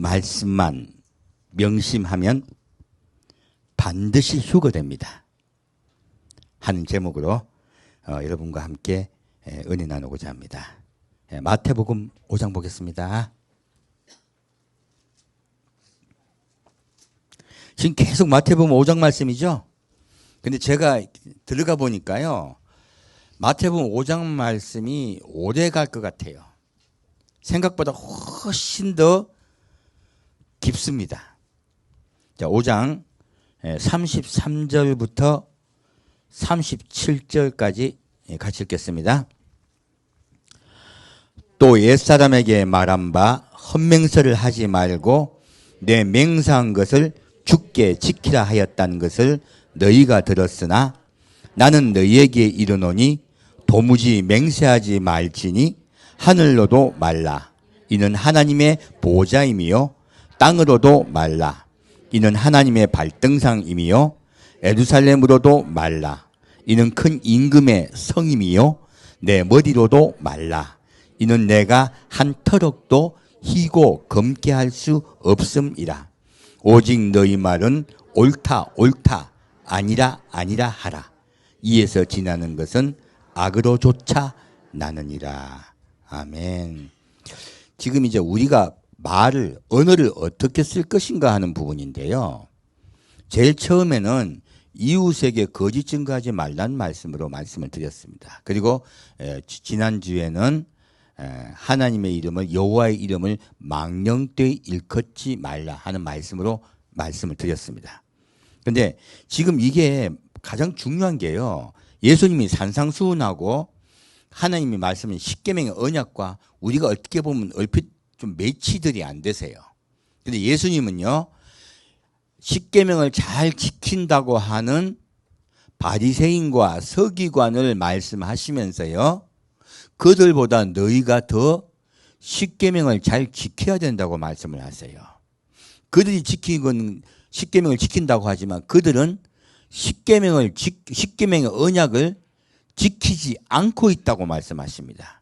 말씀만 명심하면 반드시 휴거됩니다 하는 제목으로 여러분과 함께 은혜 나누고자 합니다. 마태복음 5장 보겠습니다. 지금 계속 마태복음 5장 말씀이죠. 근데 제가 들어가 보니까요, 마태복음 5장 말씀이 오래 갈 것 같아요. 생각보다 훨씬 더 깊습니다. 자, 5장 33절부터 37절까지 같이 읽겠습니다. 또 옛사람에게 말한 바 헛맹설을 하지 말고 내 맹세한 것을 굳게 지키라 하였다는 것을 너희가 들었으나 나는 너희에게 이르노니 도무지 맹세하지 말지니 하늘로도 말라. 이는 하나님의 보좌임이요 땅으로도 말라. 이는 하나님의 발등상임이요 예루살렘으로도 말라. 이는 큰 임금의 성임이요 내 머리로도 말라. 이는 내가 한 터럭도 희고 검게 할 수 없음이라. 오직 너희 말은 옳다 옳다 아니라 아니라 하라. 이에서 지나는 것은 악으로 쫓아 나느니라. 아멘. 지금 이제 우리가 언어를 어떻게 쓸 것인가 하는 부분인데요. 제일 처음에는 이웃에게 거짓 증거하지 말라는 말씀으로 말씀을 드렸습니다. 그리고 지난주에는 하나님의 이름을, 여호와의 이름을 망령되이 일컫지 말라 하는 말씀으로 말씀을 드렸습니다. 그런데 지금 이게 가장 중요한 게요, 예수님이 산상수훈하고 하나님이 말씀은 십계명의 언약과 우리가 어떻게 보면 얼핏 좀 매치들이 안 되세요. 근데 예수님은요, 십계명을 잘 지킨다고 하는 바리새인과 서기관을 말씀하시면서요, 그들보다 너희가 더 십계명을 잘 지켜야 된다고 말씀을 하세요. 그들이 십계명을 지킨다고 하지만 그들은 십계명의 언약을 지키지 않고 있다고 말씀하십니다.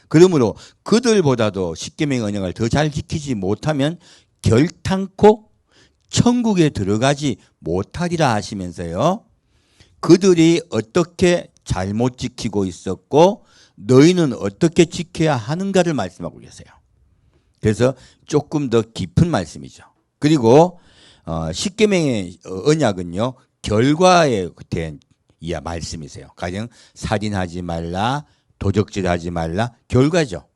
그러므로 그들보다도 십계명의 언약을 더 잘 지키지 못하면 결탄코 천국에 들어가지 못하리라 하시면서요, 그들이 어떻게 잘못 지키고 있었고 너희는 어떻게 지켜야 하는가를 말씀하고 계세요. 그래서 조금 더 깊은 말씀이죠. 그리고 십계명의 언약은요, 결과에 대한 말씀이세요. 가령 살인하지 말라, 도적질하지 말라, 결과죠.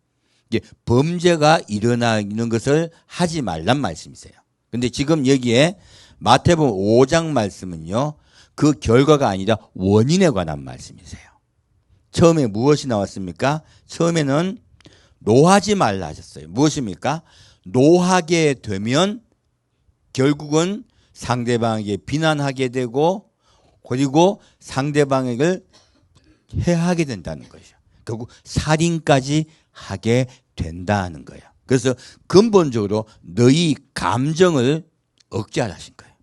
이제 범죄가 일어나는 것을 하지 말란 말씀이세요. 근데 지금 여기에 마태복음 5장 말씀은요, 그 결과가 아니라 원인에 관한 말씀이세요. 처음에 무엇이 나왔습니까? 처음에는 노하지 말라 하셨어요. 무엇입니까? 노하게 되면 결국은 상대방에게 비난하게 되고, 그리고 상대방을 해하게 된다는 것이죠. 결국 살인까지 하게 된다는 거예요. 그래서 근본적으로 너희 감정을 억제하라신 거예요.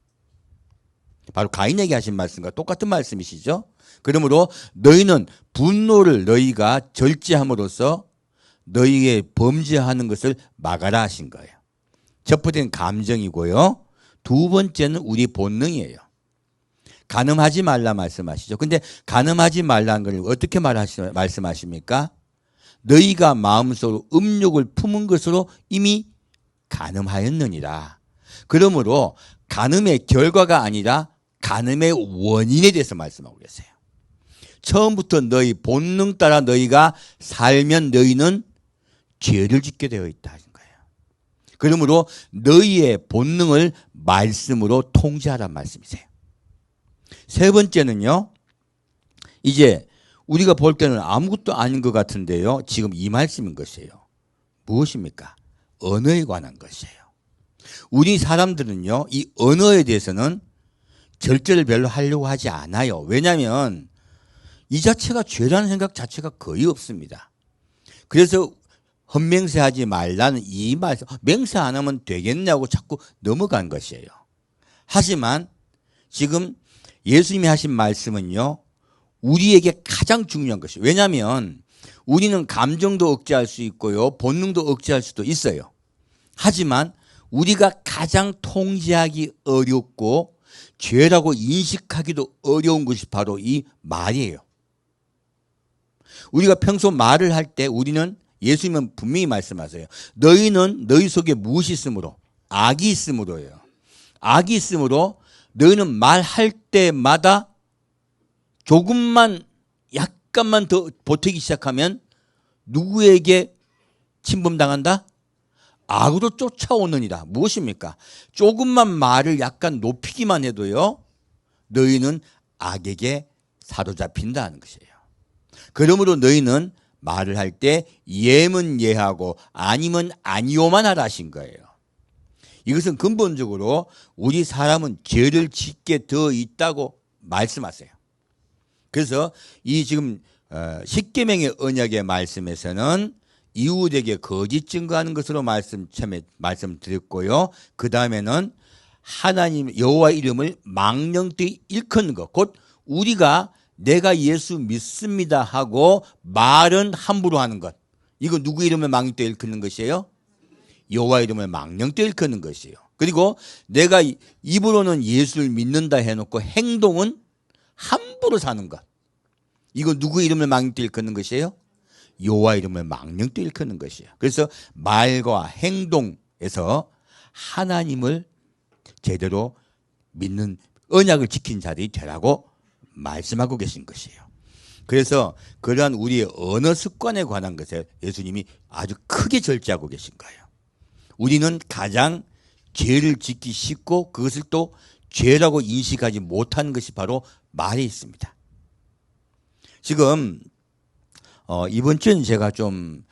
바로 가인에게 하신 말씀과 똑같은 말씀이시죠. 그러므로 너희는 분노를 너희가 절제함으로써 너희의 범죄하는 것을 막아라 하신 거예요. 첫 번째는 감정이고요. 두 번째는 우리 본능이에요. 간음하지 말라 말씀하시죠. 근데 간음하지 말라는 걸 어떻게 말씀하십니까? 너희가 마음속으로 음욕을 품은 것으로 이미 간음하였느니라. 그러므로 간음의 결과가 아니라 간음의 원인에 대해서 말씀하고 계세요. 처음부터 너희 본능 따라 너희가 살면 너희는 죄를 짓게 되어 있다 하신 거예요. 그러므로 너희의 본능을 말씀으로 통제하라는 말씀이세요. 세 번째는요, 이제 우리가 볼 때는 아무것도 아닌 것 같은데요, 지금 이 말씀인 것이에요. 무엇입니까? 언어에 관한 것이에요. 우리 사람들은요, 이 언어에 대해서는 절제를 별로 하려고 하지 않아요. 왜냐하면 이 자체가 죄라는 생각 자체가 거의 없습니다. 그래서 헛맹세하지 말라는 이 말씀, 맹세 안 하면 되겠냐고 자꾸 넘어간 것이에요. 하지만 지금 예수님이 하신 말씀은요, 우리에게 가장 중요한 것이에요. 왜냐하면 우리는 감정도 억제할 수 있고요, 본능도 억제할 수도 있어요. 하지만 우리가 가장 통제하기 어렵고 죄라고 인식하기도 어려운 것이 바로 이 말이에요. 우리가 평소 말을 할 때 우리는 예수님은 분명히 말씀하세요. 너희는 너희 속에 무엇이 있으므로? 악이 있으므로예요. 악이 있으므로 너희는 말할 때마다 조금만 약간만 더 보태기 시작하면 누구에게 침범당한다? 악으로 쫓아오느니라. 무엇입니까? 조금만 말을 약간 높이기만 해도요, 너희는 악에게 사로잡힌다는 것이에요. 그러므로 너희는 말을 할 때 예면 예하고 아니면 아니오만 하라 하신 거예요. 이것은 근본적으로 우리 사람은 죄를 짓게 되어 있다고 말씀하세요. 그래서 이 지금 십계명의 언약의 말씀에서는 이웃에게 거짓 증거하는 것으로 말씀드렸고요. 그 다음에는 하나님 여호와 이름을 망령되이 일컫는 것, 곧 우리가 내가 예수 믿습니다 하고 말은 함부로 하는 것. 이거 누구 이름을 망령되이 일컫는 것이에요? 여호와 이름을 망령되이 일컫는 것이에요. 그리고 내가 입으로는 예수를 믿는다 해놓고 행동은 함부로 사는 것. 이거 누구 이름을 망령되이 일컫는 것이에요? 여호와 이름을 망령되이 일컫는 것이에요. 그래서 말과 행동에서 하나님을 제대로 믿는 언약을 지킨 자들이 되라고 말씀하고 계신 것이에요. 그래서 그러한 우리의 언어 습관에 관한 것에 예수님이 아주 크게 절제하고 계신 거예요. 우리는 가장 죄를 짓기 쉽고 그것을 또 죄라고 인식하지 못하는 것이 바로 말에 있습니다. 지금 이번 주에는 제가 좀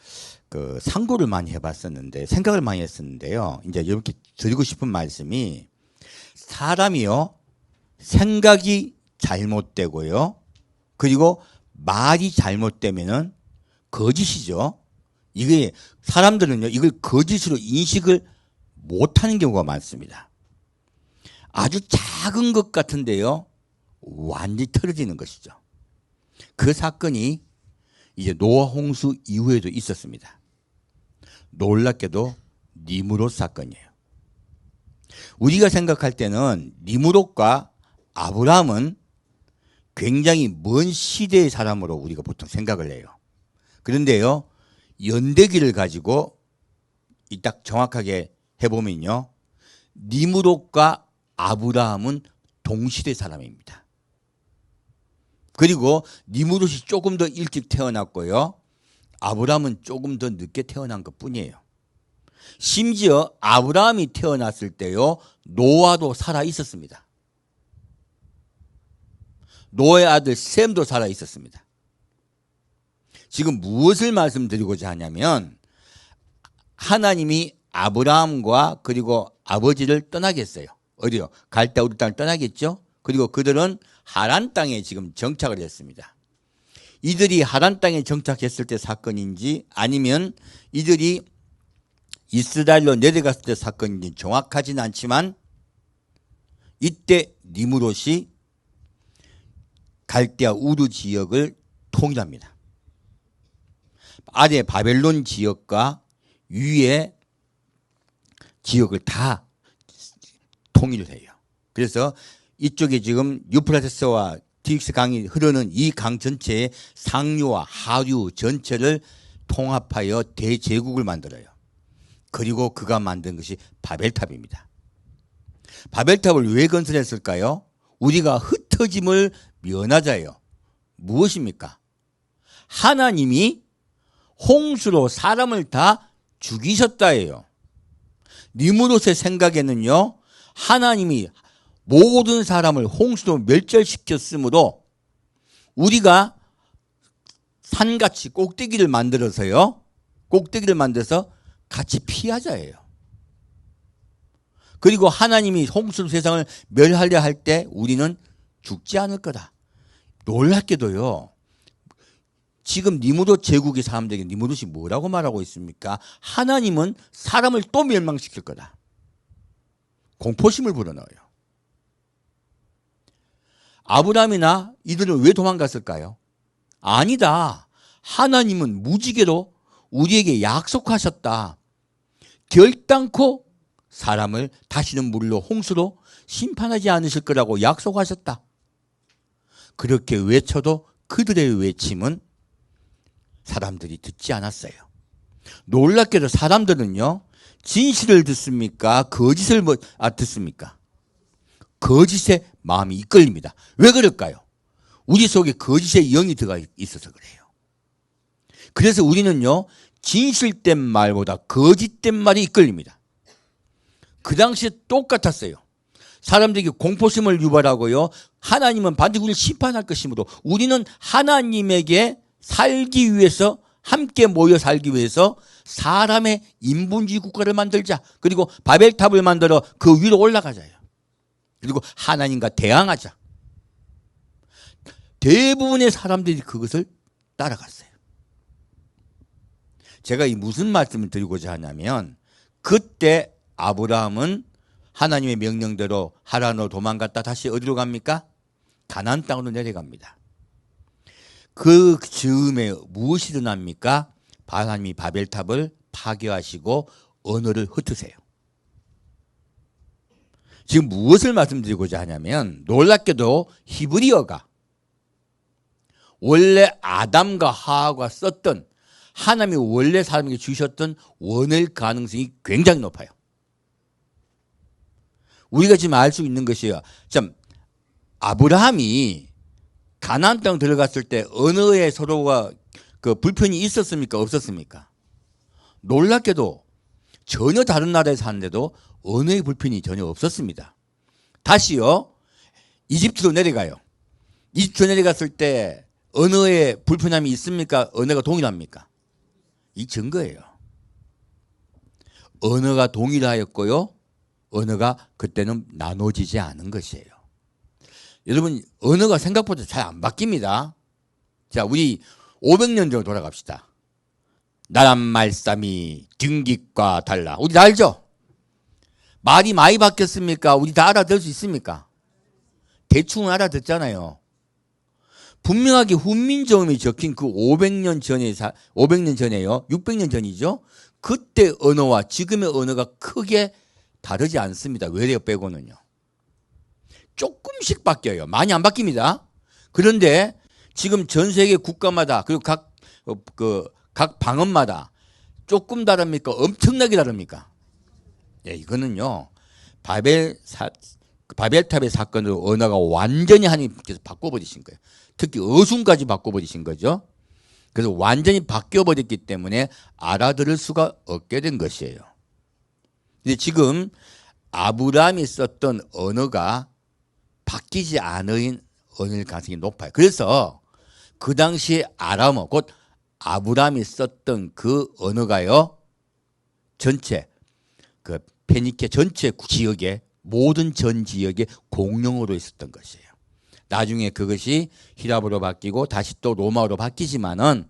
상고를 많이 해봤었는데 생각을 많이 했었는데요. 이제 이렇게 드리고 싶은 말씀이 사람이요 생각이 잘못되고요. 그리고 말이 잘못되면은 거짓이죠. 이게 사람들은요 이걸 거짓으로 인식을 못하는 경우가 많습니다. 아주 작은 것 같은데요 완전히 틀어지는 것이죠. 그 사건이 이제 노아 홍수 이후에도 있었습니다. 놀랍게도 니무롯 사건이에요. 우리가 생각할 때는 니무롯과 아브라함은 굉장히 먼 시대의 사람으로 우리가 보통 생각을 해요. 그런데요, 연대기를 가지고 딱 정확하게 해보면요, 니무롯과 아브라함은 동시대 사람입니다. 그리고 니무롯이 조금 더 일찍 태어났고요, 아브라함은 조금 더 늦게 태어난 것뿐이에요. 심지어 아브라함이 태어났을 때요, 노아도 살아 있었습니다. 노아의 아들 셈도 살아 있었습니다. 지금 무엇을 말씀드리고자 하냐면 하나님이 아브라함과 그리고 아버지를 떠나게 했어요. 어디요? 갈대아 우르 땅을 떠나겠죠. 그리고 그들은 하란 땅에 지금 정착을 했습니다. 이들이 하란 땅에 정착했을 때 사건인지 아니면 이들이 이스라엘로 내려갔을 때 사건인지 정확하지는 않지만 이때 니무롯이 갈대아 우르 지역을 통일합니다. 아래 바벨론 지역과 위에 지역을 다 통일을 해요. 그래서 이쪽에 지금 유프라테스와 디익스 강이 흐르는 이 강 전체의 상류와 하류 전체를 통합하여 대제국을 만들어요. 그리고 그가 만든 것이 바벨탑입니다. 바벨탑을 왜 건설했을까요? 우리가 흩어짐을 면하자예요. 무엇입니까? 하나님이 홍수로 사람을 다 죽이셨다예요. 니무롯의 생각에는요, 하나님이 모든 사람을 홍수로 멸절시켰으므로 우리가 산같이 꼭대기를 만들어서요, 꼭대기를 만들어서 같이 피하자예요. 그리고 하나님이 홍수로 세상을 멸하려 할 때 우리는 죽지 않을 거다. 놀랍게도요, 지금 니무롯 제국의 사람들에게 니무롯이 뭐라고 말하고 있습니까? 하나님은 사람을 또 멸망시킬 거다. 공포심을 불어넣어요. 아브라함이나 이들은 왜 도망갔을까요? 아니다. 하나님은 무지개로 우리에게 약속하셨다. 결단코 사람을 다시는 물로 홍수로 심판하지 않으실 거라고 약속하셨다. 그렇게 외쳐도 그들의 외침은 사람들이 듣지 않았어요. 놀랍게도 사람들은요, 진실을 듣습니까? 거짓을 듣습니까? 거짓에 마음이 이끌립니다. 왜 그럴까요? 우리 속에 거짓의 영이 들어가 있어서 그래요. 그래서 우리는요, 진실된 말보다 거짓된 말이 이끌립니다. 그 당시에 똑같았어요. 사람들에게 공포심을 유발하고요, 하나님은 반드시 우리를 심판할 것이므로 우리는 하나님에게 살기 위해서, 함께 모여 살기 위해서 사람의 인본주의 국가를 만들자. 그리고 바벨탑을 만들어 그 위로 올라가자요. 그리고 하나님과 대항하자. 대부분의 사람들이 그것을 따라갔어요. 제가 이 무슨 말씀을 드리고자 하냐면, 그때 아브라함은 하나님의 명령대로 하란으로 도망갔다 다시 어디로 갑니까? 가나안 땅으로 내려갑니다. 그 즈음에 무엇이 일어납니까? 하나님이 바벨탑을 파괴하시고 언어를 흩으세요. 지금 무엇을 말씀드리고자 하냐면, 놀랍게도 히브리어가 원래 아담과 하와가 썼던, 하나님이 원래 사람에게 주셨던 원어일 가능성이 굉장히 높아요. 우리가 지금 알 수 있는 것이요, 참, 아브라함이 가나안 땅 들어갔을 때 언어에 서로가 그 불편이 있었습니까? 없었습니까? 놀랍게도 전혀 다른 나라에 사는데도 언어의 불편이 전혀 없었습니다. 다시요, 이집트로 내려가요. 이집트로 내려갔을 때 언어에 불편함이 있습니까? 언어가 동일합니까? 이 증거예요. 언어가 동일하였고요, 언어가 그때는 나눠지지 않은 것이에요. 여러분, 언어가 생각보다 잘 안 바뀝니다. 자, 우리 500년 전으로 돌아갑시다. 나란 말씀이 등깃과 달라. 우리 다 알죠? 말이 많이 바뀌었습니까? 우리 다 알아들 수 있습니까? 대충 알아듣잖아요. 분명하게 훈민정음이 적힌 그 500년 전에요. 600년 전이죠. 그때 언어와 지금의 언어가 크게 다르지 않습니다. 외래어 빼고는요. 조금씩 바뀌어요. 많이 안 바뀝니다. 그런데 지금 전 세계 국가마다, 그리고 각 방언마다 조금 다릅니까? 엄청나게 다릅니까? 예, 이거는요, 바벨탑의 사건으로 언어가 완전히 하나님께서 바꿔버리신 거예요. 특히 어순까지 바꿔버리신 거죠. 그래서 완전히 바뀌어버렸기 때문에 알아들을 수가 없게 된 것이에요. 근데 지금 아브라함이 썼던 언어가 바뀌지 않은 언어일 가능성이 높아요. 그래서 그 당시에 아람어, 곧 아브라함이 썼던 그 언어가요, 전체 그 페니케 전체 지역에, 모든 전 지역에 공용어로 있었던 것이에요. 나중에 그것이 히라보로 바뀌고 다시 또 로마어로 바뀌지만은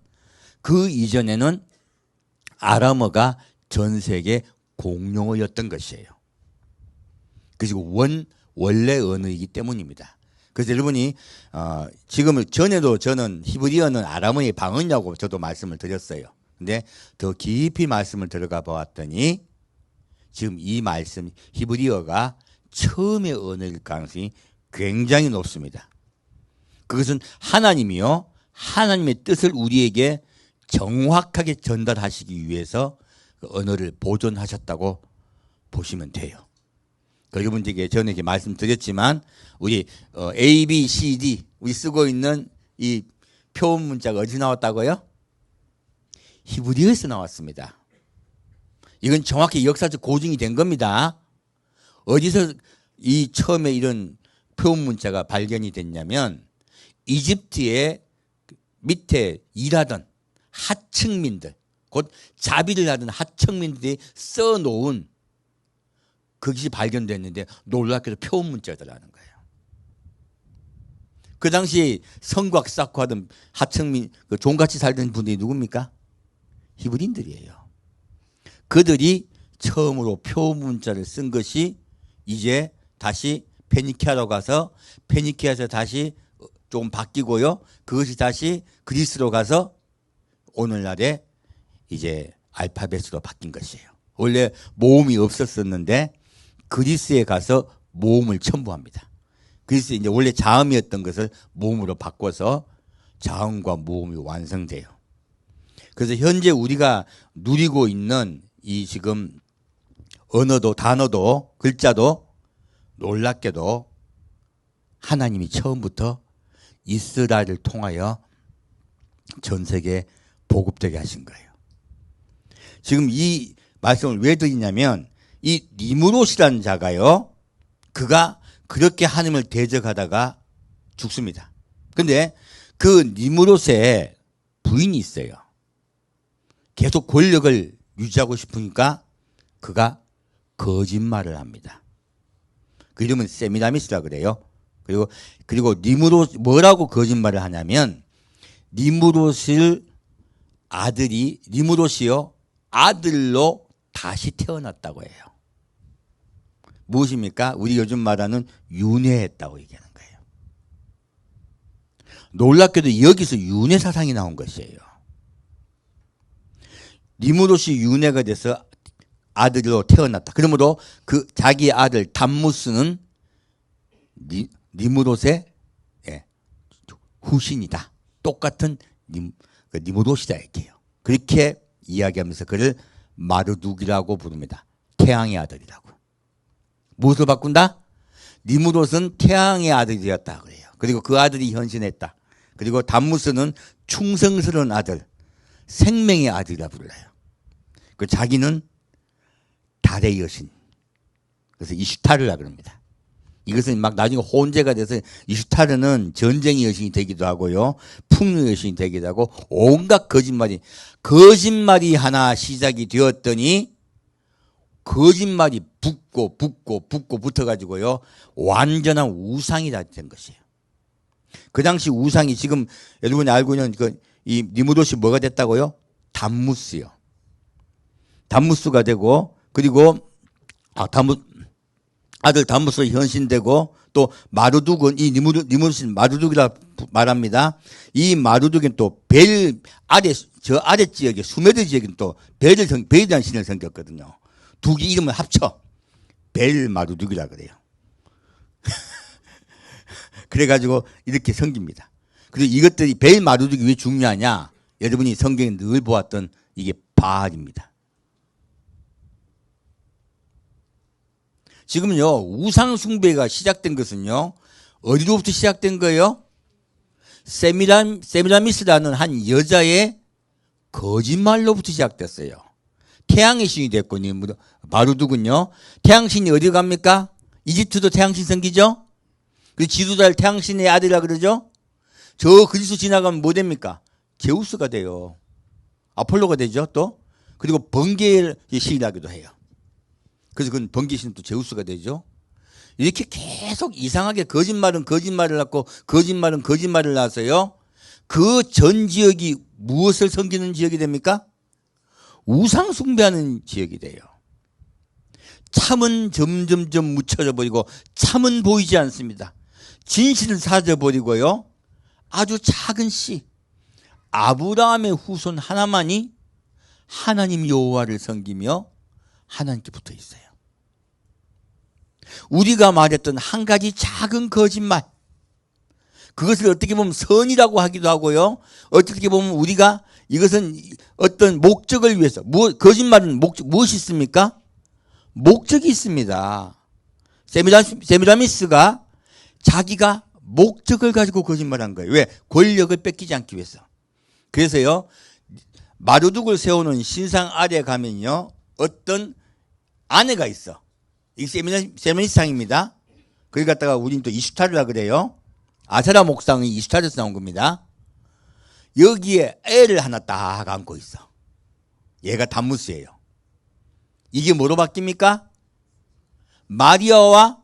그 이전에는 아람어가 전 세계 공용어였던 것이에요. 그리고 원래 언어이기 때문입니다. 그래서 여러분이 지금 전에도 저는 히브리어는 아람어의 방언이라고 저도 말씀을 드렸어요. 근데 더 깊이 말씀을 들어가 보았더니 지금 이 말씀 히브리어가 처음의 언어일 가능성이 굉장히 높습니다. 그것은 하나님이요, 하나님의 뜻을 우리에게 정확하게 전달하시기 위해서 그 언어를 보존하셨다고 보시면 돼요. 여러분들에게 전에 말씀드렸지만 우리 A, B, C, D 우리 쓰고 있는 이 표현 문자가 어디서 나왔다고요? 히브리어에서 나왔습니다. 이건 정확히 역사적 고증이 된 겁니다. 어디서 이 처음에 이런 표현 문자가 발견이 됐냐면 이집트의 밑에 일하던 하층민들, 곧 자비를 하던 하층민들이 써놓은 그것이 발견됐는데 놀랍게도 표현 문자더라는 거예요. 그 당시 성곽 쌓고 하던 하층민, 종같이 살던 분들이 누굽니까? 히브리인들이에요. 그들이 처음으로 표현 문자를 쓴 것이 이제 다시 페니키아로 가서 페니키아에서 다시 조금 바뀌고요. 그것이 다시 그리스로 가서 오늘날의 이제 알파벳으로 바뀐 것이에요. 원래 모음이 없었었는데 그리스에 가서 모음을 첨부합니다. 그리스에 이제 원래 자음이었던 것을 모음으로 바꿔서 자음과 모음이 완성돼요. 그래서 현재 우리가 누리고 있는 이 지금 언어도 단어도 글자도 놀랍게도 하나님이 처음부터 이스라엘을 통하여 전 세계에 보급되게 하신 거예요. 지금 이 말씀을 왜 드리냐면 이 니므롯이라는 자가요. 그가 그렇게 하나님을 대적하다가 죽습니다. 그런데 그 니므롯의 부인이 있어요. 계속 권력을 유지하고 싶으니까 그가 거짓말을 합니다. 그 이름은 세미라미스라 그래요. 그리고 니므롯 뭐라고 거짓말을 하냐면 니므롯이요 아들로 다시 태어났다고 해요. 무엇입니까? 우리 요즘 말하는 윤회했다고 얘기하는 거예요. 놀랍게도 여기서 윤회 사상이 나온 것이에요. 니므롯이 윤회가 돼서 아들로 태어났다. 그러므로 그 자기 아들 담무스는 니므롯의 후신이다. 똑같은 니므롯이다 이렇게요. 그렇게 이야기하면서 그를 마르둑이라고 부릅니다. 태양의 아들이라고. 무엇을 바꾼다? 니므롯은 태양의 아들이었다 그래요. 그리고 그 아들이 현신했다. 그리고 담무스는 충성스러운 아들, 생명의 아들이라 불러요. 그 자기는 달의 여신. 그래서 이슈타르라 그럽니다. 이것은 막 나중에 혼재가 돼서 이슈타르는 전쟁의 여신이 되기도 하고요. 풍요의 여신이 되기도 하고 온갖 거짓말이 하나 시작이 되었더니 거짓말이 붙고 붙어가지고요. 완전한 우상이 다 된 것이에요. 그 당시 우상이 지금 여러분이 알고 있는 이 니므롯이 뭐가 됐다고요? 담무스요. 담무스가 되고 그리고 아들 담무스가 현신되고 또 마르둑은 이 니므롯은 마르둑이라 말합니다. 이 마르둑은 또 벨 아래 저 아래 지역에 수메드 지역은 또 벨이라는 신을 섬겼거든요. 두 개 이름을 합쳐 벨 마르둑이라 그래요. 그래가지고 이렇게 섬깁니다. 그리고 이것들이 벨 마르둑이 왜 중요하냐? 여러분이 성경에 늘 보았던 이게 바알입니다. 지금요 우상 숭배가 시작된 것은요 어디로부터 시작된 거예요? 세미라미스라는 한 여자의 거짓말로부터 시작됐어요. 태양의 신이 됐고 마르둑은요 태양신이 어디 갑니까? 이집트도 태양신 섬기죠. 그리고 지도자를 태양신의 아들이라 그러죠. 저 그리스 지나가면 뭐 됩니까? 제우스가 돼요. 아폴로가 되죠. 또 그리고 번개의 신이라기도 해요. 그래서 그건 번개신은 또 제우스가 되죠. 이렇게 계속 이상하게 거짓말을 낳고 거짓말을 낳아서요. 그 전 지역이 무엇을 섬기는 지역이 됩니까? 우상 숭배하는 지역이 돼요. 참은 점점점 묻혀져 버리고 참은 보이지 않습니다. 진실을 사져버리고요. 아주 작은 씨 아브라함의 후손 하나만이 하나님 여호와를 섬기며 하나님께 붙어 있어요. 우리가 말했던 한 가지 작은 거짓말 그것을 어떻게 보면 선이라고 하기도 하고요. 어떻게 보면 우리가 이것은 어떤 목적을 위해서 거짓말은 무엇이 있습니까? 목적이 있습니다. 세미라미스가 자기가 목적을 가지고 거짓말한 거예요. 왜? 권력을 뺏기지 않기 위해서. 그래서요 마르둑을 세우는 신상 아래에 가면요 어떤 아내가 있어. 이게 세미라미스상입니다. 거기 갔다가 우리는 또 이슈타르라 그래요. 아세라 목상이 이슈타르에서 나온 겁니다. 여기에 애를 하나 딱 안고 있어. 얘가 담무스예요. 이게 뭐로 바뀝니까? 마리아와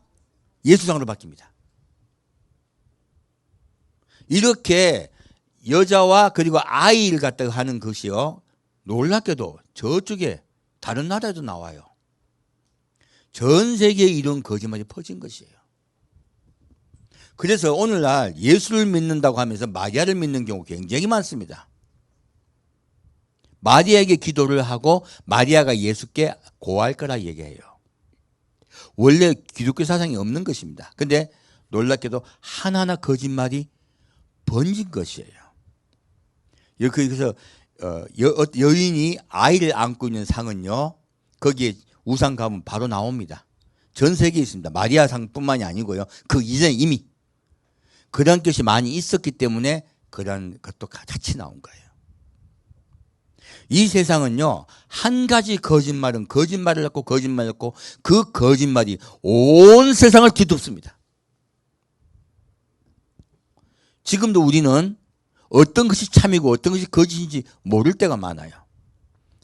예수상으로 바뀝니다. 이렇게 여자와 그리고 아이를 갖다가 하는 것이요. 놀랍게도 저쪽에 다른 나라에도 나와요. 전 세계에 이런 거짓말이 퍼진 것이에요. 그래서 오늘날 예수를 믿는다고 하면서 마리아를 믿는 경우 굉장히 많습니다. 마리아에게 기도를 하고 마리아가 예수께 고할 거라 얘기해요. 원래 기독교 사상이 없는 것입니다. 근데 놀랍게도 하나하나 거짓말이 번진 것이에요. 그래서 여인이 아이를 안고 있는 상은요, 거기에 우상 가면 바로 나옵니다. 전 세계에 있습니다. 마리아 상뿐만이 아니고요. 그 이전에 이미 그런 것이 많이 있었기 때문에 그런 것도 같이 나온 거예요. 이 세상은요, 한 가지 거짓말은 거짓말을 했고 거짓말을 했고 그 거짓말이 온 세상을 뒤덮습니다. 지금도 우리는 어떤 것이 참이고 어떤 것이 거짓인지 모를 때가 많아요.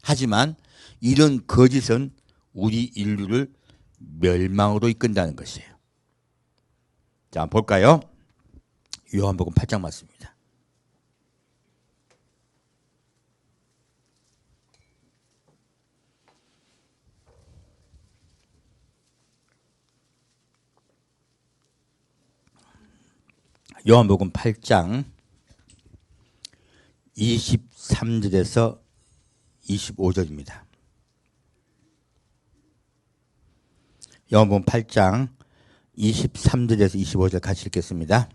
하지만 이런 거짓은 우리 인류를 멸망으로 이끈다는 것이에요. 자, 한번 볼까요? 요한복음 8장 말씀입니다. 요한복음 8장 23절에서 25절입니다. 요한복음 8장 23절에서 25절 같이 읽겠습니다.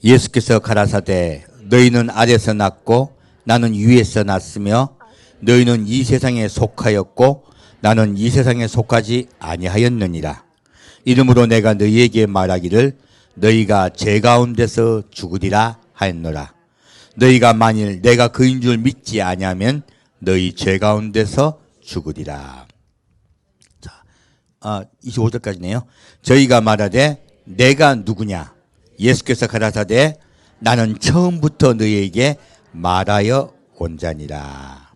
예수께서 가라사대 너희는 아래서 났고 나는 위에서 났으며 너희는 이 세상에 속하였고 나는 이 세상에 속하지 아니하였느니라. 이러므로 내가 너희에게 말하기를 너희가 제 가운데서 죽으리라 하였노라. 너희가 만일 내가 그인 줄 믿지 아니하면 너희 죄 가운데서 죽으리라. 자, 25절까지네요. 저희가 말하되 내가 누구냐? 예수께서 가라사대 나는 처음부터 너희에게 말하여 온 자니라.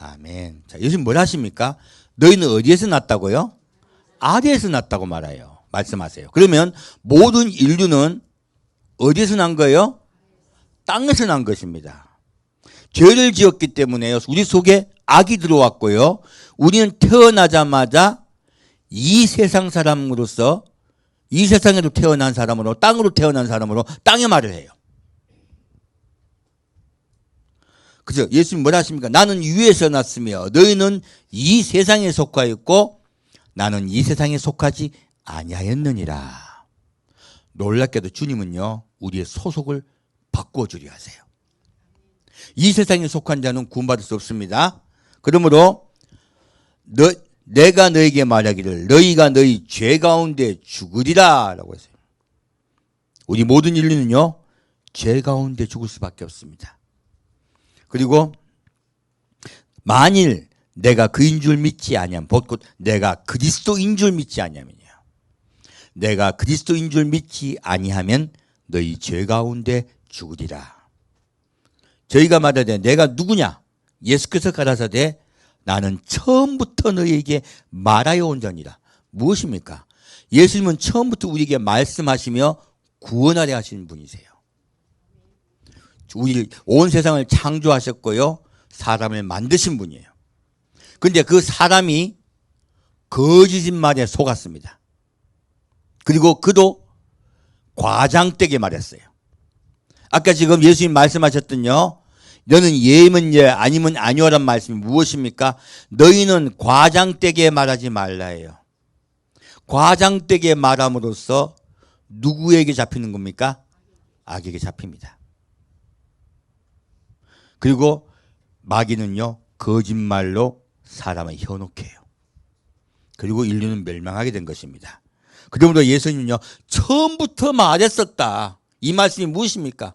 아멘. 자, 예수님 뭘 하십니까? 너희는 어디에서 났다고요? 아래에서 났다고 말씀하세요. 그러면 모든 인류는 어디에서 난 거예요? 땅에서 난 것입니다. 죄를 지었기 때문에요. 우리 속에 악이 들어왔고요. 우리는 태어나자마자 이 세상 사람으로서 이 세상에도 태어난 사람으로 땅으로 태어난 사람으로 땅의 말을 해요. 그죠? 예수님 뭐라 하십니까? 나는 위에서 났으며 너희는 이 세상에 속하였고 나는 이 세상에 속하지 아니하였느니라. 놀랍게도 주님은요, 우리의 소속을 바꿔주려 하세요. 이 세상에 속한 자는 구원받을 수 없습니다. 그러므로 내가 너에게 말하기를 너희가 너희 죄 가운데 죽으리라 라고 했어요. 우리 모든 인류는요, 죄 가운데 죽을 수밖에 없습니다. 그리고 만일 내가 그인 줄 믿지 아니하면, 곧 내가 그리스도인 줄 믿지 아니하면요, 내가 그리스도인 줄 믿지 아니하면 너희 죄 가운데 죽으리라. 저희가 말하되 내가 누구냐? 예수께서 가라사대 나는 처음부터 너희에게 말하여 온 자니라. 무엇입니까? 예수님은 처음부터 우리에게 말씀하시며 구원하려 하시는 분이세요. 우리 온 세상을 창조하셨고요, 사람을 만드신 분이에요. 그런데 그 사람이 거짓인 말에 속았습니다. 그리고 그도 과장되게 말했어요. 아까 지금 예수님 말씀하셨던요, 너는 예면 예 아니면 아니오란 말씀이 무엇입니까? 너희는 과장되게 말하지 말라 해요. 과장되게 말함으로써 누구에게 잡히는 겁니까? 악에게 잡힙니다. 그리고 마귀는요, 거짓말로 사람을 현혹해요. 그리고 인류는 멸망하게 된 것입니다. 그러므로 예수님은요, 처음부터 말했었다. 이 말씀이 무엇입니까?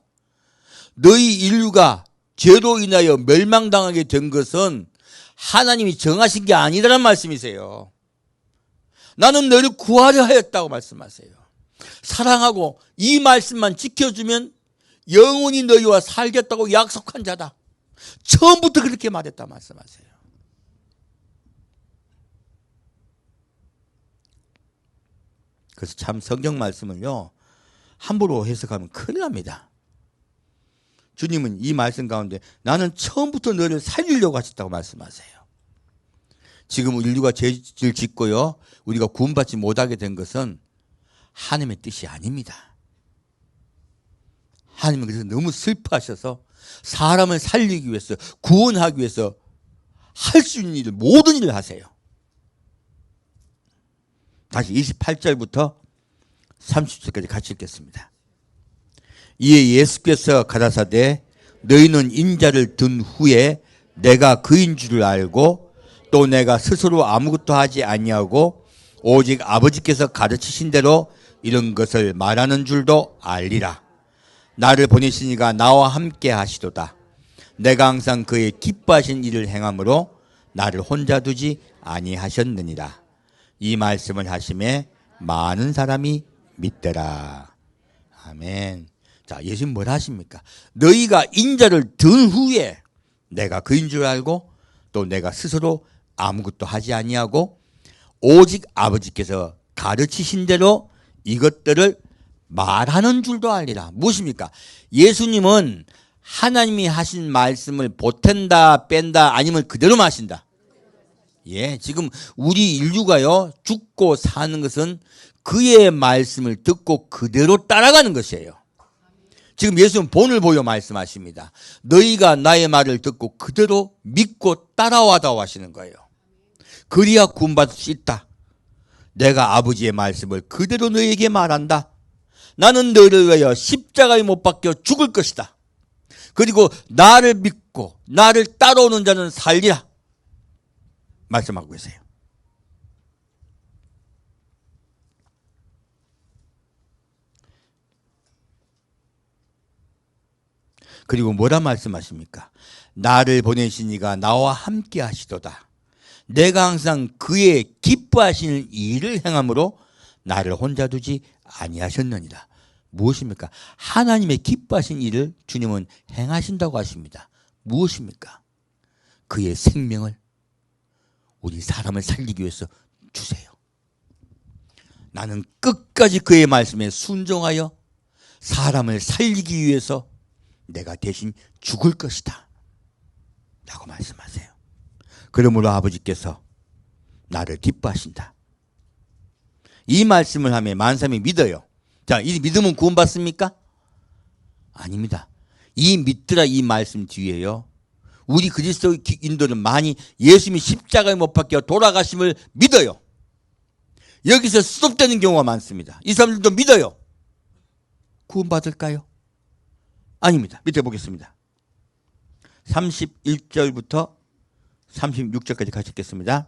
너희 인류가 죄로 인하여 멸망당하게 된 것은 하나님이 정하신 게 아니라는 말씀이세요. 나는 너를 구하려 하였다고 말씀하세요. 사랑하고 이 말씀만 지켜주면 영원히 너희와 살겠다고 약속한 자다. 처음부터 그렇게 말했다 말씀하세요. 그래서 참 성경 말씀을요, 함부로 해석하면 큰일 납니다. 주님은 이 말씀 가운데 나는 처음부터 너를 살리려고 하셨다고 말씀하세요. 지금 인류가 죄를 짓고요, 우리가 구원받지 못하게 된 것은 하나님의 뜻이 아닙니다. 하나님은 그래서 너무 슬퍼하셔서 사람을 살리기 위해서, 구원하기 위해서 할 수 있는 일을, 모든 일을 하세요. 다시 28절부터 30절까지 같이 읽겠습니다. 이에 예수께서 가라사대 너희는 인자를 든 후에 내가 그인 줄을 알고 또 내가 스스로 아무것도 하지 아니하고 오직 아버지께서 가르치신 대로 이런 것을 말하는 줄도 알리라. 나를 보내시니가 나와 함께 하시도다. 내가 항상 그의 기뻐하신 일을 행함으로 나를 혼자 두지 아니하셨느니라. 이 말씀을 하심에 많은 사람이 믿더라. 아멘. 자, 예수님 뭘 하십니까? 너희가 인자를 든 후에 내가 그인 줄 알고 또 내가 스스로 아무것도 하지 아니하고 오직 아버지께서 가르치신 대로 이것들을 말하는 줄도 알리라. 무엇입니까? 예수님은 하나님이 하신 말씀을 보탠다, 뺀다, 아니면 그대로 마신다. 예, 지금 우리 인류가요, 죽고 사는 것은 그의 말씀을 듣고 그대로 따라가는 것이에요. 지금 예수는 본을 보여 말씀하십니다. 너희가 나의 말을 듣고 그대로 믿고 따라와다오 하시는 거예요. 그리야 구원받을 수 있다. 내가 아버지의 말씀을 그대로 너희에게 말한다. 나는 너희를 위하여 십자가에 못 박혀 죽을 것이다. 그리고 나를 믿고 나를 따라오는 자는 살리라. 말씀하고 계세요. 그리고 뭐라 말씀하십니까? 나를 보내신 이가 나와 함께 하시도다. 내가 항상 그의 기뻐하시는 일을 행함으로 나를 혼자 두지 아니하셨느니라. 무엇입니까? 하나님의 기뻐하신 일을 주님은 행하신다고 하십니다. 무엇입니까? 그의 생명을 우리 사람을 살리기 위해서 주세요. 나는 끝까지 그의 말씀에 순종하여 사람을 살리기 위해서 내가 대신 죽을 것이다 라고 말씀하세요. 그러므로 아버지께서 나를 기뻐하신다. 이 말씀을 하며 많은 사람이 믿어요. 자, 이 믿음은 구원받습니까? 아닙니다. 이 믿더라 이 말씀 뒤에요, 우리 그리스도인들은 많이 예수님이 십자가에 못 박혀 돌아가심을 믿어요. 여기서 스톱되는 경우가 많습니다. 이 사람들도 믿어요. 구원받을까요? 아닙니다. 밑에 보겠습니다. 31절부터 36절까지 같이 읽겠습니다.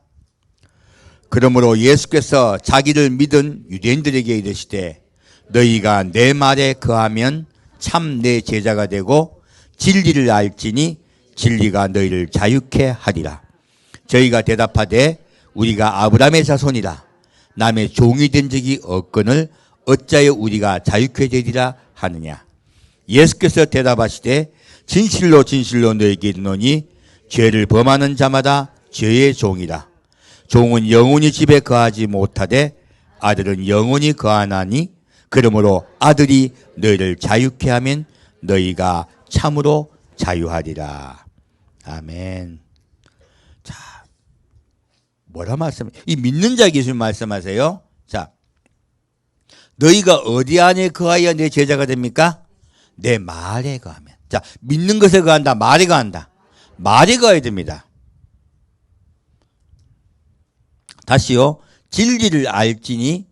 그러므로 예수께서 자기를 믿은 유대인들에게 이르시되 너희가 내 말에 거하면 참 내 제자가 되고 진리를 알지니 진리가 너희를 자유케 하리라. 저희가 대답하되 우리가 아브라함의 자손이라 남의 종이 된 적이 없거늘 어찌하여 우리가 자유케 되리라 하느냐. 예수께서 대답하시되 진실로 진실로 너희에게 이르노니 죄를 범하는 자마다 죄의 종이라. 종은 영원히 집에 거하지 못하되 아들은 영원히 거하나니 그러므로 아들이 너희를 자유케 하면 너희가 참으로 자유하리라. 아멘. 자, 뭐라 말씀해? 이 믿는 자에게 예수님 말씀하세요. 자, 너희가 어디 안에 거하여 내 제자가 됩니까? 내 말에 거하면. 자, 믿는 것에 거한다, 말에 거한다. 말에 거해야 됩니다. 다시요. 진리를 알지니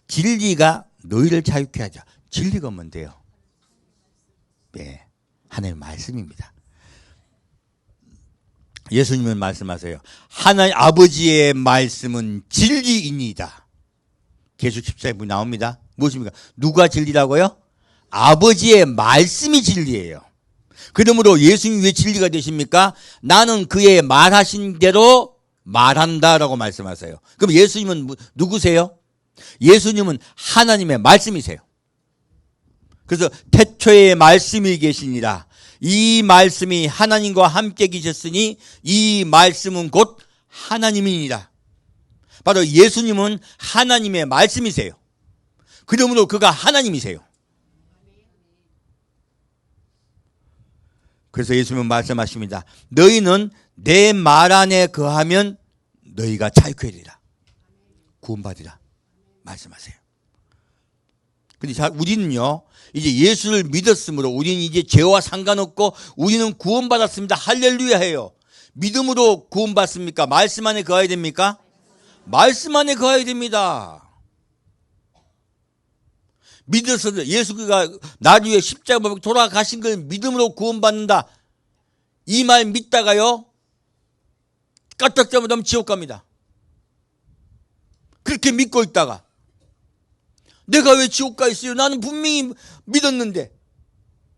진리가 너희를 자유케 하자. 진리가 뭔데요? 네, 하나님의 말씀입니다. 예수님은 말씀하세요. 하나님 아버지의 말씀은 진리이니이다. 계속 14절 나옵니다. 무엇입니까? 누가 진리라고요? 아버지의 말씀이 진리예요. 그러므로 예수님이 왜 진리가 되십니까? 나는 그의 말하신 대로 말한다라고 말씀하세요. 그럼 예수님은 누구세요? 예수님은 하나님의 말씀이세요. 그래서 태초에 말씀이 계시니라. 이 말씀이 하나님과 함께 계셨으니 이 말씀은 곧 하나님이니라. 바로 예수님은 하나님의 말씀이세요. 그러므로 그가 하나님이세요. 그래서 예수님은 말씀하십니다. 너희는 내 말 안에 거하면 너희가 자유케 되리라. 구원받으라. 말씀하세요. 근데 자, 우리는요, 이제 예수를 믿었으므로 우리는 이제 죄와 상관없고 우리는 구원받았습니다. 할렐루야 해요. 믿음으로 구원받습니까? 말씀 안에 거해야 됩니까? 말씀 안에 거해야 됩니다. 믿어서 예수가 나를 위해 십자가에 돌아가신 걸 믿음으로 구원받는다. 이 말 믿다가요, 까딱 잘못하면 지옥 갑니다. 그렇게 믿고 있다가 내가 왜 지옥 가 있어요? 나는 분명히 믿었는데,